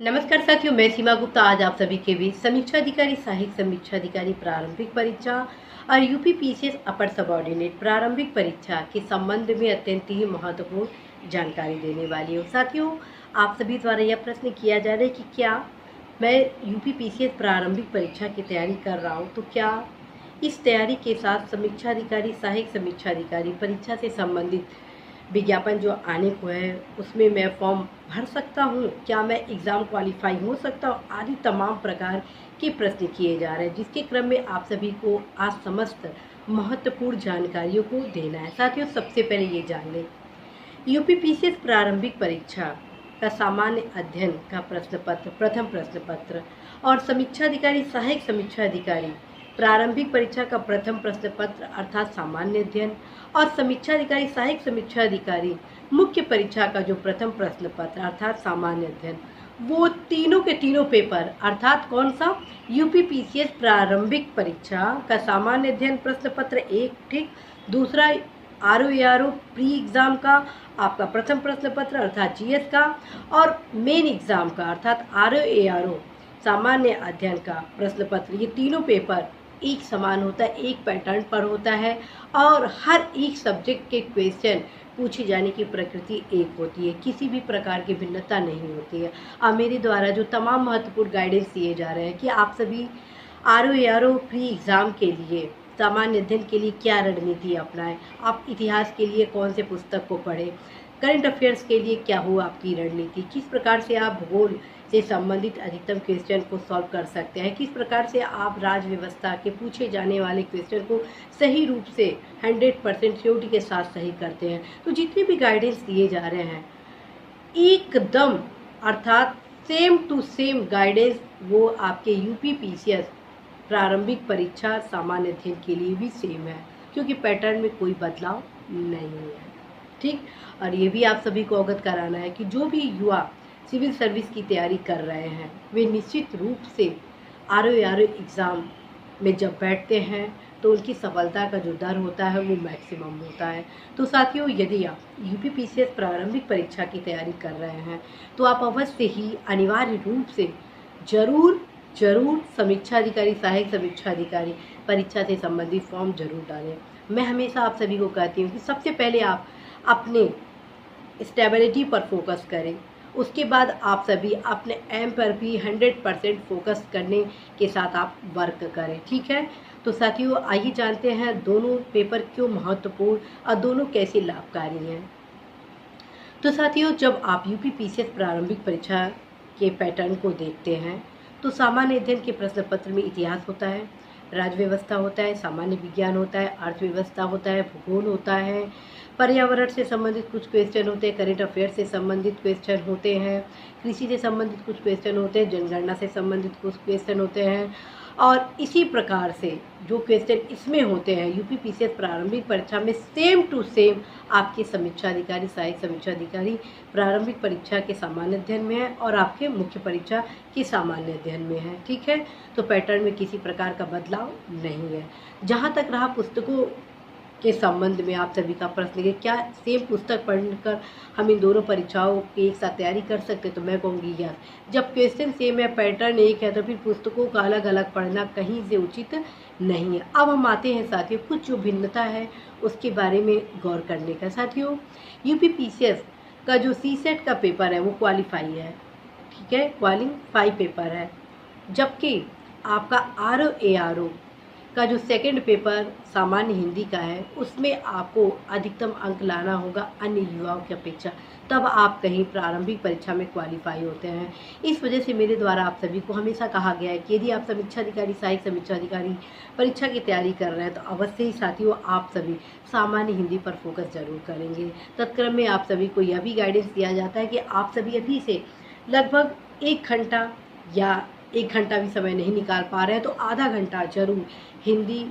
नमस्कार साथियों, मैं सीमा गुप्ता आज आप सभी के बीच समीक्षा अधिकारी, सहायक समीक्षा अधिकारी प्रारंभिक परीक्षा और यूपी पीसीएस अपर सबऑर्डिनेट प्रारंभिक परीक्षा के संबंध में अत्यंत ही महत्वपूर्ण जानकारी देने वाली हूँ। साथियों, आप सभी द्वारा यह प्रश्न किया जा रहा है कि क्या मैं यूपी पीसीएस प्रारंभिक परीक्षा की तैयारी कर रहा हूँ, तो क्या इस तैयारी के साथ समीक्षा अधिकारी, सहायक समीक्षा अधिकारी परीक्षा से संबंधित विज्ञापन जो आने को है उसमें मैं फॉर्म भर सकता हूँ, क्या मैं एग्ज़ाम क्वालिफाई हो सकता हूँ, आदि तमाम प्रकार के प्रश्न किए जा रहे हैं, जिसके क्रम में आप सभी को आज समस्त महत्वपूर्ण जानकारियों को देना है। साथियों, सबसे पहले ये जान लें, यूपी पीसीएस प्रारंभिक परीक्षा का सामान्य अध्ययन का प्रश्न पत्र, प्रथम प्रश्न पत्र और समीक्षा अधिकारी, सहायक समीक्षा अधिकारी प्रारंभिक परीक्षा का प्रथम प्रश्न पत्र अर्थात सामान्य अध्ययन और समीक्षा अधिकारी, सहायक समीक्षा अधिकारी मुख्य परीक्षा का जो प्रथम प्रश्न पत्र अर्थात सामान्य अध्ययन, वो तीनों के तीनों पेपर अर्थात कौन सा, यूपी पीसीएस प्रारंभिक परीक्षा का सामान्य अध्ययन प्रश्न पत्र एक, ठीक, दूसरा आरओ प्री एग्ज़ाम का आपका प्रथम प्रश्न पत्र अर्थात जीएस का, और मेन एग्ज़ाम का अर्थात आरओ सामान्य अध्ययन का प्रश्न पत्र, ये तीनों पेपर एक समान होता है, एक पैटर्न पर होता है और हर एक सब्जेक्ट के क्वेश्चन पूछे जाने की प्रकृति एक होती है, किसी भी प्रकार की भिन्नता नहीं होती है। अब मेरे द्वारा जो तमाम महत्वपूर्ण गाइडेंस दिए जा रहे हैं कि आप सभी आरओ प्री एग्ज़ाम के लिए सामान्य अध्ययन के लिए क्या रणनीति अपनाएं, आप इतिहास के लिए कौन से पुस्तक को पढ़ें, करंट अफेयर्स के लिए क्या हो आपकी रणनीति, किस प्रकार से आप भूगोल से संबंधित अधिकतम क्वेश्चन को सॉल्व कर सकते हैं, किस प्रकार से आप राज्य व्यवस्था के पूछे जाने वाले क्वेश्चन को सही रूप से 100% श्योरिटी के साथ सही करते हैं। तो जितने भी गाइडेंस दिए जा रहे हैं एकदम अर्थात सेम टू सेम गाइडेंस वो आपके यूपी पीसीएस प्रारंभिक परीक्षा सामान्य अध्ययन के लिए भी सेम है, क्योंकि पैटर्न में कोई बदलाव नहीं है, ठीक। और ये भी आप सभी को अवगत कराना है कि जो भी युवा सिविल सर्विस की तैयारी कर रहे हैं वे निश्चित रूप से आरओ एग्ज़ाम में जब बैठते हैं तो उनकी सफलता का जो दर होता है वो मैक्सिमम होता है। तो साथियों, यदि आप यूपी पीसीएस प्रारंभिक परीक्षा की तैयारी कर रहे हैं तो आप अवश्य ही अनिवार्य रूप से जरूर समीक्षा अधिकारी, सहायक समीक्षा अधिकारी परीक्षा से संबंधित फॉर्म जरूर डालें। मैं हमेशा आप सभी को कहती हूँ कि सबसे पहले आप अपने स्टेबिलिटी पर फोकस करें, उसके बाद आप सभी अपने एम पर भी 100% फोकस करने के साथ आप वर्क करें, ठीक है। तो साथियों, आइए जानते हैं दोनों पेपर क्यों महत्वपूर्ण और दोनों कैसे लाभकारी हैं। तो साथियों, जब आप यूपी पीसीएस प्रारंभिक परीक्षा के पैटर्न को देखते हैं तो सामान्य अध्ययन के प्रश्न पत्र में इतिहास होता है, राज्य व्यवस्था होता है, सामान्य विज्ञान होता है, अर्थव्यवस्था होता है, भूगोल होता है, पर्यावरण से संबंधित कुछ क्वेश्चन होते हैं, करंट अफेयर से संबंधित क्वेश्चन होते हैं, कृषि से संबंधित कुछ क्वेश्चन होते हैं, जनगणना से संबंधित कुछ क्वेश्चन होते हैं, और इसी प्रकार से जो क्वेश्चन इसमें होते हैं यूपी पीसीएस प्रारंभिक परीक्षा में सेम टू सेम आपके समीक्षा अधिकारी, सहायक समीक्षा अधिकारी प्रारंभिक परीक्षा के सामान्य अध्ययन में है और आपके मुख्य परीक्षा के सामान्य अध्ययन में है, ठीक है। तो पैटर्न में किसी प्रकार का बदलाव नहीं है। जहाँ तक रहा पुस्तकों के संबंध में आप सभी का प्रश्न है, क्या सेम पुस्तक पढ़कर हम इन दोनों परीक्षाओं की एक साथ तैयारी कर सकते, तो मैं कहूँगी यस। जब क्वेश्चन सेम है, पैटर्न एक है, तो फिर पुस्तकों का अलग अलग पढ़ना कहीं से उचित नहीं है। अब हम आते हैं साथियों कुछ जो भिन्नता है उसके बारे में गौर करने का। साथियों, यूपी पीसीएस का जो सीसेट का पेपर है वो क्वालिफाई है, ठीक है, क्वालिफाई पेपर है, जबकि आपका आरओ का जो सेकंड पेपर सामान्य हिंदी का है उसमें आपको अधिकतम अंक लाना होगा अन्य युवाओं की अपेक्षा, तब आप कहीं प्रारंभिक परीक्षा में क्वालिफाई होते हैं। इस वजह से मेरे द्वारा आप सभी को हमेशा कहा गया है कि यदि आप समीक्षा अधिकारी, सहायक समीक्षा अधिकारी परीक्षा की तैयारी कर रहे हैं तो अवश्य ही साथियों आप सभी सामान्य हिंदी पर फोकस जरूर करेंगे। तत्क्रम में आप सभी को यह भी गाइडेंस दिया जाता है कि आप सभी अभी से लगभग 1 घंटा या 1 घंटा भी समय नहीं निकाल पा रहे हैं तो आधा घंटा जरूर हिंदी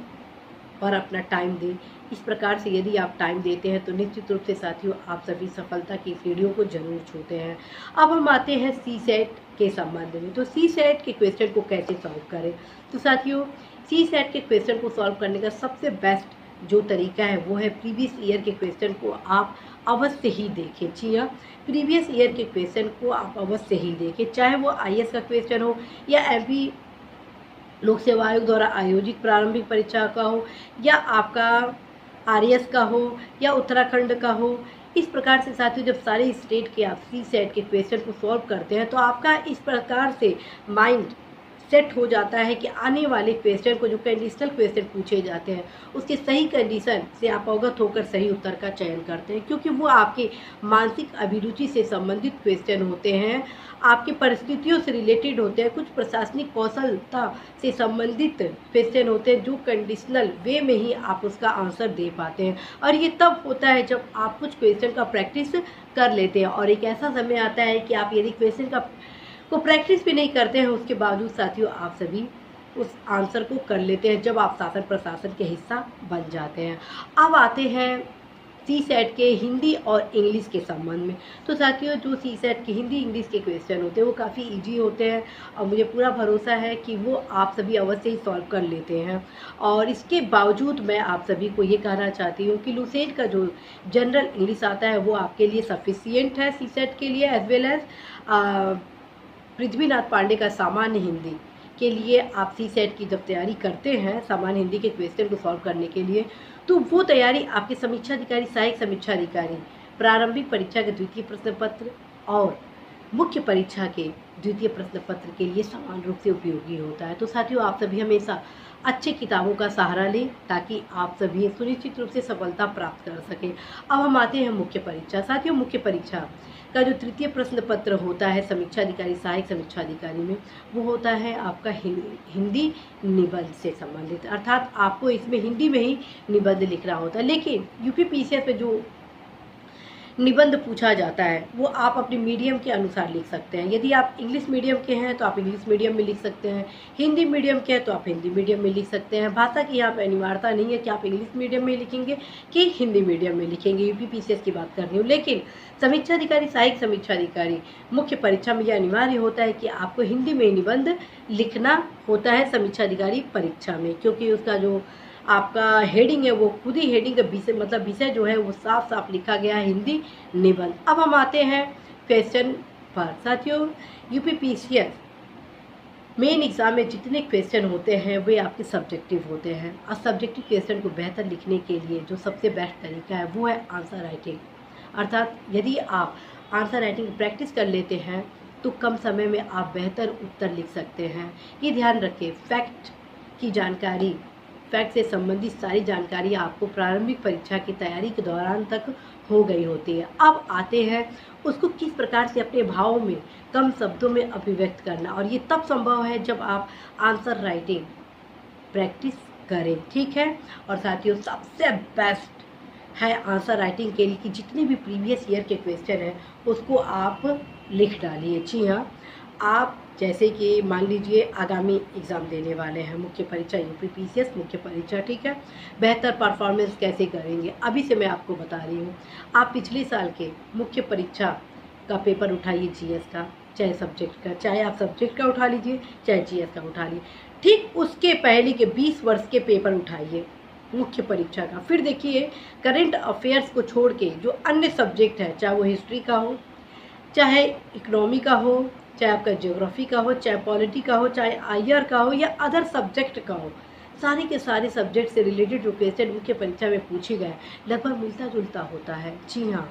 पर अपना टाइम दें। इस प्रकार से यदि आप टाइम देते हैं तो निश्चित रूप से साथियों आप सभी सफलता की सीढ़ियों को जरूर छूते हैं। अब हम आते हैं सी सेट के संबंध में। तो सी सेट के क्वेश्चन को कैसे सॉल्व करें। तो साथियों, सी सेट के क्वेश्चन को सॉल्व करने का सबसे बेस्ट जो तरीका है वो है प्रीवियस ईयर के क्वेश्चन को आप अवश्य ही देखें। जी हाँ, प्रीवियस ईयर के क्वेश्चन को आप अवश्य ही देखें, चाहे वो आईएएस का क्वेश्चन हो या एमपी लोक सेवा आयोग द्वारा आयोजित प्रारंभिक परीक्षा का हो या आपका आरएएस का हो या उत्तराखंड का हो। इस प्रकार से साथियों जब सारे स्टेट के आप सी सेट के क्वेश्चन को सॉल्व करते हैं तो आपका इस प्रकार से माइंड सेट हो जाता है कि आने वाले क्वेश्चन को जो कंडीशनल क्वेश्चन पूछे जाते हैं उसके सही कंडीशन से आप अवगत होकर सही उत्तर का चयन करते हैं, क्योंकि वो आपके मानसिक अभिरुचि से संबंधित क्वेश्चन होते हैं, आपकी परिस्थितियों से रिलेटेड होते हैं, कुछ प्रशासनिक कौशलता से संबंधित क्वेश्चन होते हैं जो कंडीशनल वे में ही आप उसका आंसर दे पाते हैं। और ये तब होता है जब आप कुछ क्वेश्चन का प्रैक्टिस कर लेते हैं, और एक ऐसा समय आता है कि आप यदि क्वेश्चन को प्रैक्टिस भी नहीं करते हैं उसके बावजूद साथियों आप सभी उस आंसर को कर लेते हैं जब आप शासन प्रशासन के हिस्सा बन जाते हैं। अब आते हैं सी सेट के हिंदी और इंग्लिश के संबंध में। तो साथियों जो सी सेट के हिंदी इंग्लिश के क्वेश्चन होते हैं वो काफ़ी इजी होते हैं और मुझे पूरा भरोसा है कि वो आप सभी अवश्य ही सॉल्व कर लेते हैं। और इसके बावजूद मैं आप सभी को ये कहना चाहती हूँ कि लूसेंट का जो जनरल इंग्लिश आता है वो आपके लिए सफिशियंट है सी सेट के लिए, as well as Prithvinath Pandey का सामान्य हिंदी के लिए। आप सी सेट की जब तैयारी करते हैं सामान्य हिंदी के क्वेश्चन को सॉल्व करने के लिए तो वो तैयारी आपके समीक्षा अधिकारी, सहायक समीक्षा अधिकारी, प्रारंभिक परीक्षा के द्वितीय प्रश्न पत्र और मुख्य परीक्षा के द्वितीय प्रश्न पत्र के लिए समान रूप से उपयोगी होता है। तो साथियों आप सभी हमेशा अच्छे किताबों का सहारा लें ताकि आप सभी सुनिश्चित रूप से सफलता प्राप्त कर सकें। अब हम आते हैं मुख्य परीक्षा। साथियों मुख्य परीक्षा का जो तृतीय प्रश्न पत्र होता है समीक्षा अधिकारी, सहायक समीक्षा अधिकारी में, वो होता है आपका हिंदी निबंध से संबंधित, अर्थात आपको इसमें हिंदी में ही निबंध लिखना होता है। लेकिन यूपीपीसीएस पे जो निबंध पूछा जाता है वो आप अपने मीडियम के अनुसार लिख सकते हैं। यदि आप इंग्लिश मीडियम के हैं तो आप इंग्लिश मीडियम में लिख सकते हैं, हिंदी मीडियम के हैं तो आप हिंदी मीडियम में लिख सकते हैं। भाषा की यहाँ पर अनिवार्यता नहीं है कि आप इंग्लिश मीडियम में लिखेंगे कि हिंदी मीडियम में लिखेंगे, यूपीपीसीएस की बात कर रही हूँ। लेकिन समीक्षा अधिकारी, सहायक समीक्षा अधिकारी मुख्य परीक्षा में यह अनिवार्य होता है कि आपको हिंदी में निबंध लिखना होता है समीक्षा अधिकारी परीक्षा में, क्योंकि उसका जो आपका हेडिंग है वो खुद ही हेडिंग का विषय मतलब विषय जो है वो साफ साफ लिखा गया है हिंदी निबंध। अब हम आते हैं क्वेश्चन पर। साथियों यूपीपीसीएस मेन एग्जाम में जितने क्वेश्चन होते हैं वे आपके सब्जेक्टिव होते हैं, और सब्जेक्टिव क्वेश्चन को बेहतर लिखने के लिए जो सबसे बेस्ट तरीका है वो है आंसर राइटिंग। अर्थात यदि आप आंसर राइटिंग प्रैक्टिस कर लेते हैं तो कम समय में आप बेहतर उत्तर लिख सकते हैं। ये ध्यान रखें, फैक्ट की जानकारी, फैक्ट से संबंधित सारी जानकारी आपको प्रारंभिक परीक्षा की तैयारी के दौरान तक हो गई होती है। अब आते हैं उसको किस प्रकार से अपने भावों में कम शब्दों में अभिव्यक्त करना, और ये तब संभव है जब आप आंसर राइटिंग प्रैक्टिस करें, ठीक है। और साथियों सबसे बेस्ट है आंसर राइटिंग के लिए कि जितने भी प्रीवियस ईयर के क्वेश्चन हैं उसको आप लिख डालिए। जी हाँ, आप जैसे कि मान लीजिए आगामी एग्ज़ाम देने वाले हैं, मुख्य परीक्षा यूपीपीसीएस मुख्य परीक्षा, ठीक है, बेहतर परफॉर्मेंस कैसे करेंगे अभी से मैं आपको बता रही हूँ। आप पिछले साल के मुख्य परीक्षा का पेपर उठाइए, जीएस का, चाहे सब्जेक्ट का, चाहे आप सब्जेक्ट का उठा लीजिए चाहे जीएस का उठा लीजिए, ठीक उसके पहले के 20 वर्ष के पेपर उठाइए मुख्य परीक्षा का। फिर देखिए करंट अफेयर्स को छोड़ के जो अन्य सब्जेक्ट है, चाहे वो हिस्ट्री का हो, चाहे इकोनॉमी का हो, चाहे आपका ज्योग्राफी का हो, चाहे पॉलिटी का हो, चाहे आईआर का हो या अदर सब्जेक्ट का हो, सारे के सारे सब्जेक्ट से रिलेटेड जो क्वेश्चन मुख्य परीक्षा में पूछे गए लगभग मिलता जुलता होता है। जी हाँ,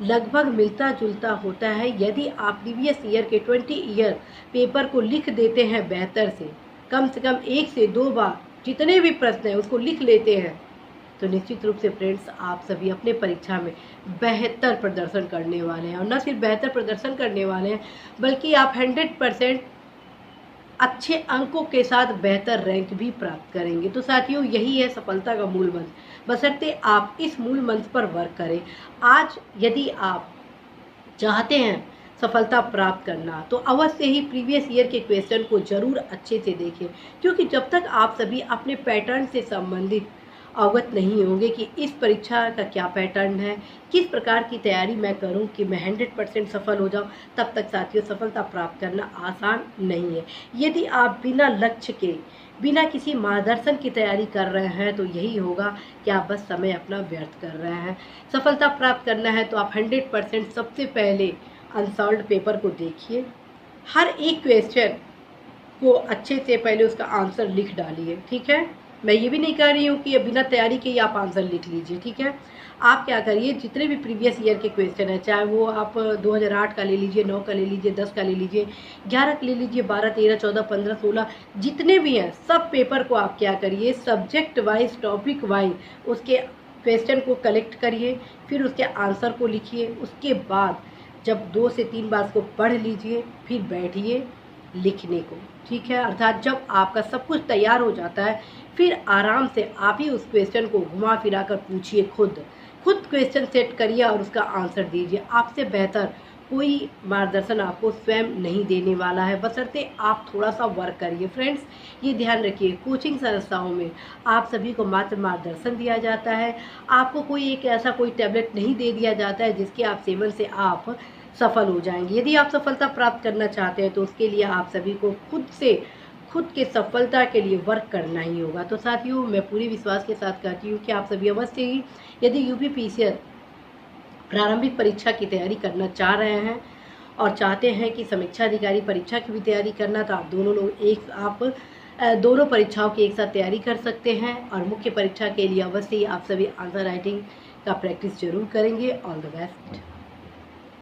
लगभग मिलता जुलता होता है। यदि आप प्रीवियस ईयर के 20 ईयर पेपर को लिख देते हैं बेहतर से कम 1 से 2 बार जितने भी प्रश्न हैं उसको लिख लेते हैं तो निश्चित रूप से फ्रेंड्स आप सभी अपने परीक्षा में बेहतर प्रदर्शन करने वाले हैं। और न सिर्फ बेहतर प्रदर्शन करने वाले हैं बल्कि आप 100% अच्छे अंकों के साथ बेहतर रैंक भी प्राप्त करेंगे। तो साथियों यही है सफलता का मूल मंत्र, बशर्ते आप इस मूल मंत्र पर वर्क करें। आज यदि आप चाहते हैं सफलता प्राप्त करना तो अवश्य ही प्रीवियस ईयर के क्वेश्चन को ज़रूर अच्छे से देखें, क्योंकि जब तक आप सभी अपने पैटर्न से संबंधित अवगत नहीं होंगे कि इस परीक्षा का क्या पैटर्न है, किस प्रकार की तैयारी मैं करूं कि मैं 100% सफल हो जाऊं, तब तक साथियों सफलता प्राप्त करना आसान नहीं है। यदि आप बिना लक्ष्य के, बिना किसी मार्गदर्शन की तैयारी कर रहे हैं तो यही होगा कि आप बस समय अपना व्यर्थ कर रहे हैं। सफलता प्राप्त करना है तो आप 100% सबसे पहले अनसॉल्व्ड पेपर को देखिए। हर एक क्वेश्चन को अच्छे से पहले उसका आंसर लिख डालिए, ठीक है। मैं ये भी नहीं कह रही हूँ कि बिना तैयारी के ही आप आंसर लिख लीजिए, ठीक है। आप क्या करिए, जितने भी प्रीवियस ईयर के क्वेश्चन हैं, चाहे वो आप 2008 का ले लीजिए, 9 का ले लीजिए, 10 का ले लीजिए, 11 का ले लीजिए, 12, 13, 14, 15, 16, जितने भी हैं सब पेपर को आप क्या करिए, सब्जेक्ट वाइज, टॉपिक वाइज उसके क्वेश्चन को कलेक्ट करिए, फिर उसके आंसर को लिखिए। उसके बाद जब 2 से 3 बार उसको पढ़ लीजिए, फिर बैठिए लिखने को, ठीक है। अर्थात जब आपका सब कुछ तैयार हो जाता है, फिर आराम से आप ही उस क्वेश्चन को घुमा फिरा कर पूछिए, खुद क्वेश्चन सेट करिए और उसका आंसर दीजिए। आपसे बेहतर कोई मार्गदर्शन आपको स्वयं नहीं देने वाला है, बशर्ते आप थोड़ा सा वर्क करिए। फ्रेंड्स, ये ध्यान रखिए, कोचिंग संस्थाओं में आप सभी को मात्र मार्गदर्शन दिया जाता है। आपको कोई एक ऐसा कोई टैबलेट नहीं दे दिया जाता है जिसके आप सेवन से आप सफल हो जाएंगे। यदि आप सफलता प्राप्त करना चाहते हैं तो उसके लिए आप सभी को खुद के सफलता के लिए वर्क करना ही होगा। तो साथियों, मैं पूरे विश्वास के साथ कहती हूँ कि आप सभी अवश्य ही यदि यूपीपीसीएस प्रारंभिक परीक्षा की तैयारी करना चाह रहे हैं और चाहते हैं कि समीक्षा अधिकारी परीक्षा की भी तैयारी करना, तो आप दोनों परीक्षाओं की एक साथ तैयारी कर सकते हैं। और मुख्य परीक्षा के लिए अवश्य ही आप सभी आंसर राइटिंग का प्रैक्टिस जरूर करेंगे। All the best.